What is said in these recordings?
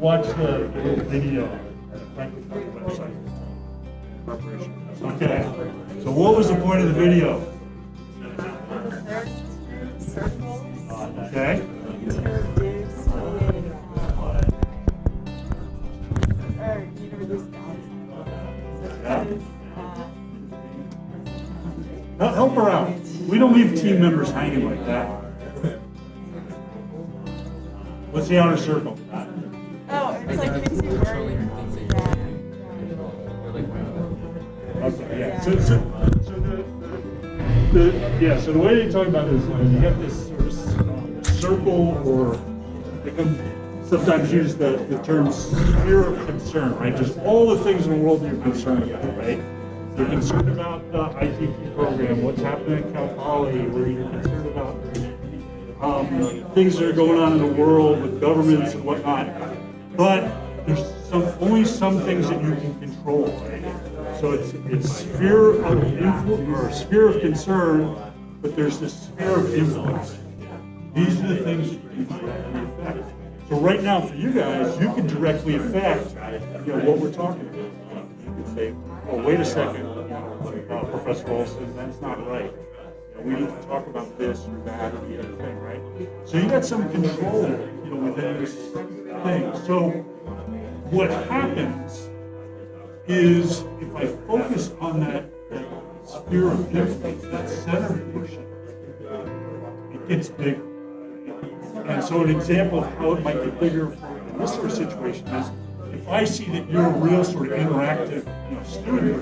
watch the little video on the website. Okay. So what was the point of the video? Okay. Help her out. We don't leave team members hanging like that. What's the outer circle? Oh, it's like makes you worry. Okay, yeah. So the way they talk about it is, you have this sort of circle, or they can sometimes use the term sphere of concern, right? Just all the things in the world that you're concerned about, right? You're concerned about the ITP program, what's happening at Cal Poly, where you're concerned about things that are going on in the world with governments and whatnot. But there's only some things that you can control, right? So it's sphere of influence or sphere of concern, but there's this sphere of influence. These are the things that you can directly affect. So right now for you guys, you can directly affect what we're talking about. You could say, oh, wait a second, Professor Olsen, that's not right. We need to talk about this or that or the other thing, right? So you got some control, within this thing. So what happens is, if I focus on that sphere of influence, that center portion, it gets bigger. And so an example of how it might get bigger in this sort of situation is, if I see that you're a real sort of interactive student,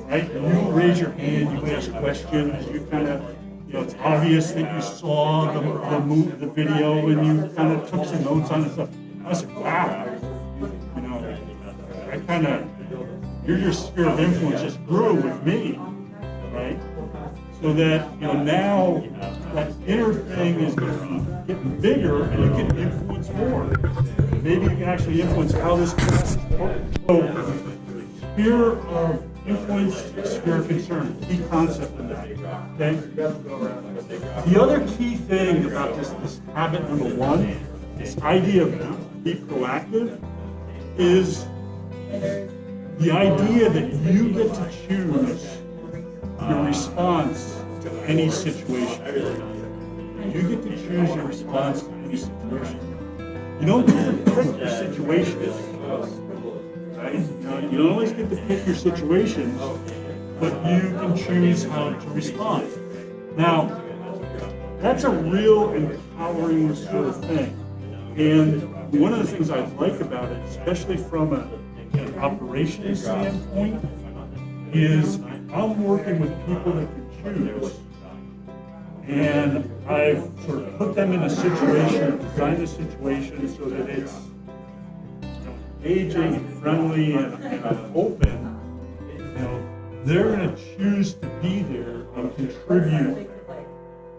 right? You raise your hand, you ask questions, you kind of, it's obvious that you saw the video and you kind of took some notes on it. Stuff. I said, wow, your sphere of influence just grew with me, right? So that, now that inner thing is getting bigger and you can influence more. Maybe you can actually influence how this class works. So, sphere of influence, sphere of concern, key concept in that, okay? The other key thing about this habit number one, this idea of be proactive, is the idea that you get to choose your response to any situation. You get to choose your response to any situation. You don't get to pick your situations, right? You don't always get to pick your situations, but you can choose how to respond. Now, that's a real empowering sort of thing. And one of the things I like about it, especially from an operations standpoint, is I'm working with people that can choose. And I've sort of put them in a situation, designed a situation so that it's engaging and friendly and open. They're going to choose to be there and contribute,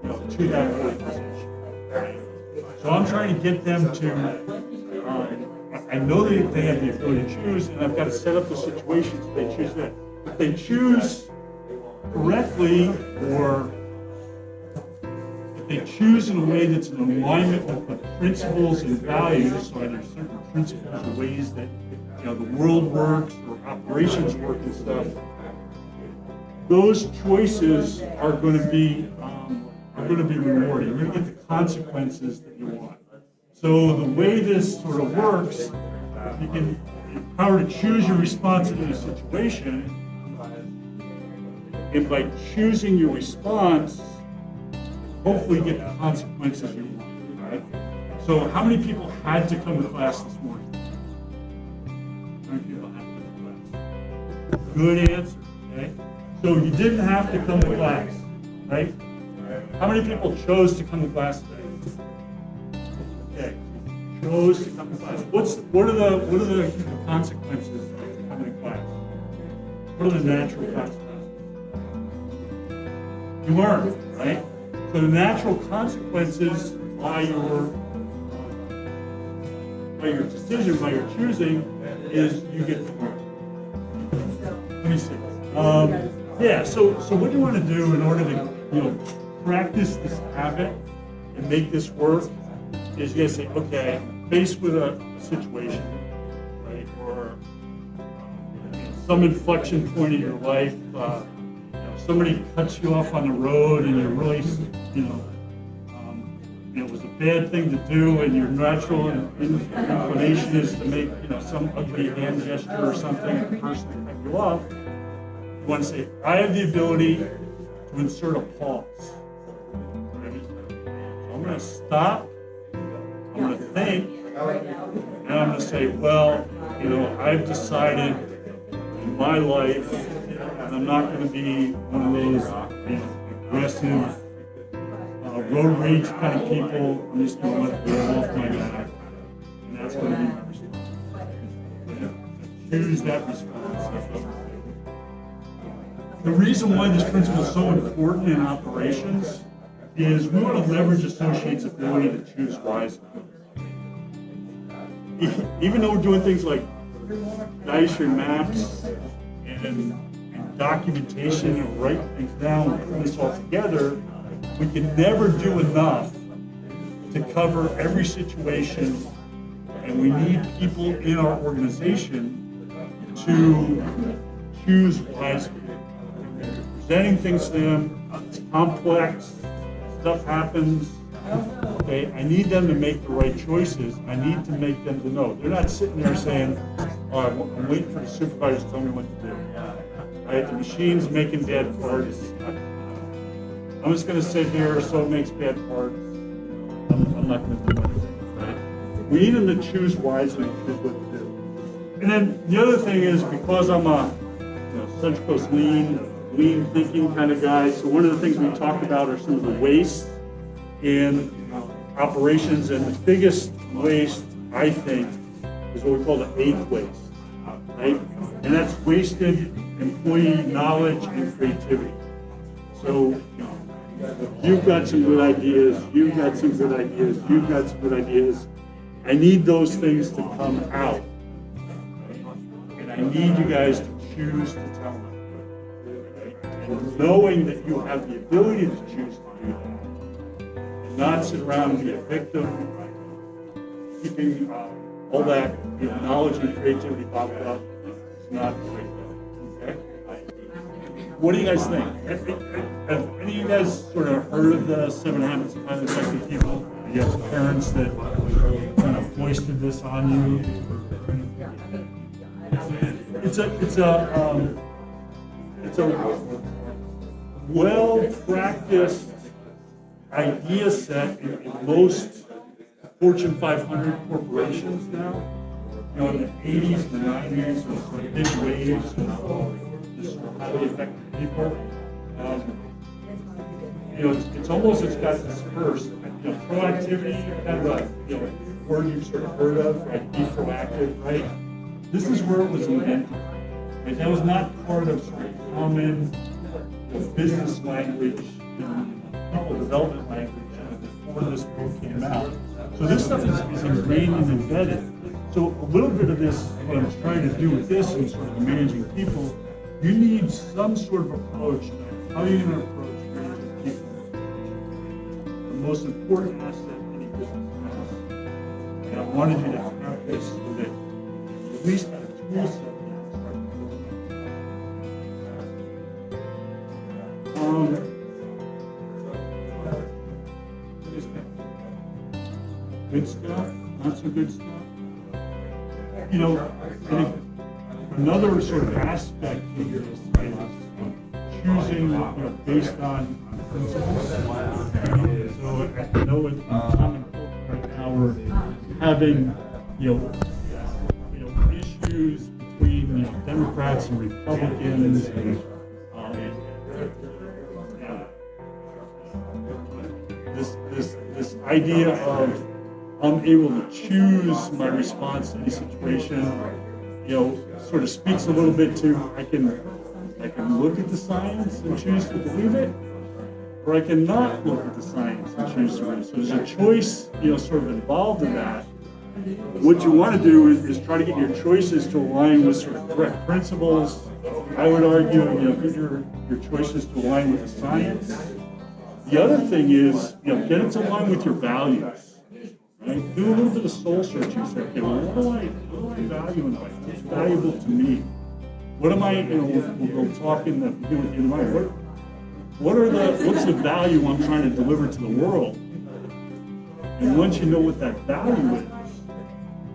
to that organization. So I'm trying to get them to. I know that they have the ability to choose, and I've got to set up the situation so they choose that. If they choose correctly, or if they choose in a way that's in alignment with the principles and values, so there's certain principles or ways that the world works or operations work and stuff, those choices are going to be rewarded. You're going to get the consequences that you want. So the way this sort of works, you can empower to choose your response in a situation, and by choosing your response, hopefully get the consequences you want, right? So how many people had to come to class this morning? How many people had to come to class? Good answer, okay? So you didn't have to come to class, right? How many people chose to come to class today? Okay, chose to come to class. What are the consequences of coming to class? What are the natural consequences? You learn, right? So the natural consequences by your decision, by your choosing, is you get to learn. Let me see. So what you want to do in order to practice this habit and make this work is you got to say, okay, faced with a situation, some inflection point in your life, somebody cuts you off on the road and you're really, it was a bad thing to do, and your natural inclination is to make, some ugly hand gesture or something, and the person that cut you off, you want to say, I have the ability to insert a pause. Right? So I'm going to stop, I'm going to think, and I'm going to say, well, I've decided in my life that I'm not going to be one of those aggressive, road rage kind of people. I'm just going to let it roll off my back, and that's going to be my response. Choose that response. The reason why this principle is so important in operations is we want to leverage associates' ability to choose wisely. Even though we're doing things like dice or maps and documentation and write things down and put this all together, we can never do enough to cover every situation, and we need people in our organization to choose wisely. Presenting things to them, it's complex, stuff happens. Okay, I need them to make the right choices. I need to make them to know. They're not sitting there saying, oh, I'm waiting for the supervisor to tell me what to do. Right? The machine's making bad parts. I'm just going to sit here so it makes bad parts. I'm not going to do anything. Right? We need them to choose wisely and choose what to do. And then the other thing is, because I'm a Central Coast lean thinking kind of guy, so one of the things we talk about are some of the wastes in operations, and the biggest waste, I think, is what we call the eighth waste, right? And that's wasted employee knowledge and creativity. So you've got some good ideas, you've got some good ideas, you've got some good ideas. I need those things to come out. And I need you guys to choose to tell me. And knowing that you have the ability to choose to do that, and not sit around and be a victim, keeping all that knowledge and creativity bottled up, is not the way to go. Okay? What do you guys think? Have any of you guys sort of heard of the 7 Habits of Highly Effective People? You have parents that kind of foisted this on you. It's a well-practiced idea set in most Fortune 500 corporations now. In the 80s and the 90s, there was a big wave of just highly effective people. It's almost, it's got dispersed. Proactivity, kind of a word you've sort of heard of, like be proactive, right? This is where it was invented. Right? That was not part of sort of common business language, people development language before this book came out. So this stuff is ingrained and embedded. So a little bit of this, what I'm trying to do with this and sort of managing people, you need some sort of approach to how you're going to approach managing people. The most important asset any business has. And I wanted you to have this so that you at least have a tool set. Good stuff, not so good stuff. Another sort of aspect of this is choosing based on principles. So I know in common culture right now we're having issues between Democrats and Republicans, and this idea of I'm able to choose my response to any situation, sort of speaks a little bit to I can look at the science and choose to believe it, or I can not look at the science and choose to believe it. So there's a choice, sort of involved in that. What you want to do is try to get your choices to align with sort of correct principles. I would argue, get your choices to align with the science. The other thing is, get it to align with your values. Right? Do a little bit of soul searching. Say, okay, well, what do I value in life? What's valuable to me? what am I, we'll talk in the beginning with the mind. What's the value I'm trying to deliver to the world? And once you know what that value is,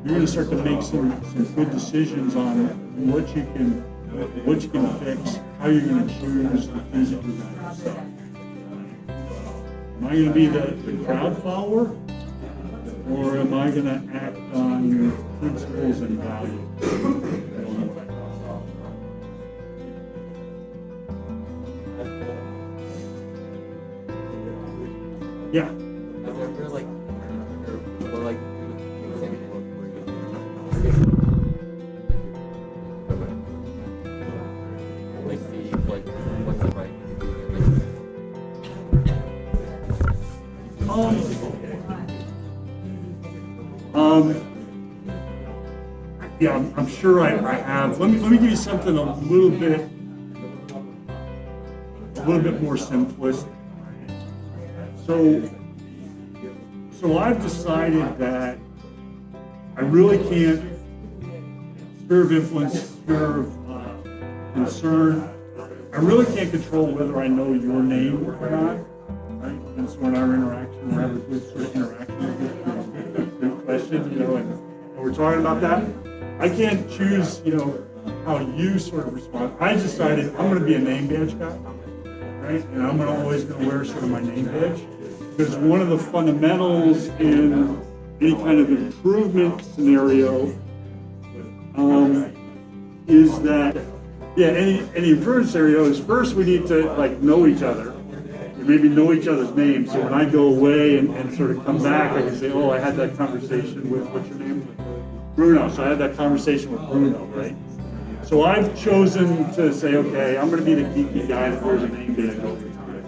you're going to start to make some good decisions on what you can fix, how you're going to choose the things that you're going to sell. Am I going to be the crowd follower, or am I going to act on principles and values? Yeah. Yeah, I'm sure I have. Let me give you something a little bit more simplistic. So I've decided that I really can't, sphere of influence, sphere of concern, I really can't control whether I know your name or not, right? And so in our interaction, we're having a good sort of interaction with good questions, and we're talking about that. I can't choose, how you sort of respond. I decided I'm going to be a name badge guy, right? And I'm always going to wear sort of my name badge. Because one of the fundamentals in any kind of improvement scenario is that, any improvement scenario is first we need to know each other, and maybe know each other's names. So when I go away and sort of come back, I can say, oh, I had that conversation with, what's your name? Bruno. So I had that conversation with Bruno, right? So I've chosen to say, okay, I'm going to be the geeky guy that wears a name badge over time.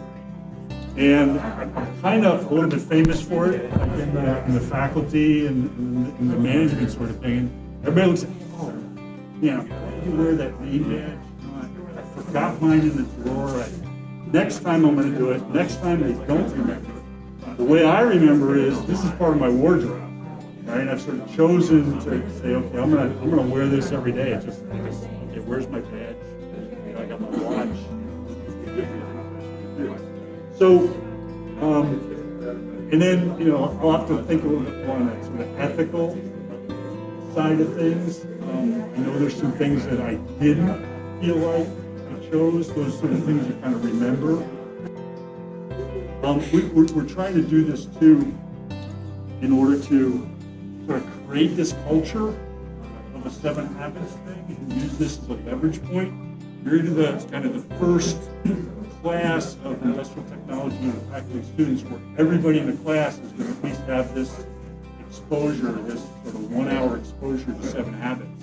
And I'm kind of a little bit famous for it, like in the faculty and in the management sort of thing. And everybody looks at, oh, you wear that name badge? I forgot mine in the drawer. Next time I'm going to do it. Next time they don't remember. The way I remember is this is part of my wardrobe, right? I've sort of chosen to say, okay, I'm gonna wear this every day. It's just okay, where's my badge? I got my watch. So, and then, I'll have to think a little bit more on that sort of ethical side of things. I know there's some things that I didn't feel like I chose, those sort of things you kind of remember. We're trying to do this too in order to sort of create this culture of a 7 Habits thing and use this as a leverage point. You're into the first class of industrial technology and faculty students where everybody in the class is going to at least have this exposure, this sort of 1 hour exposure to 7 Habits.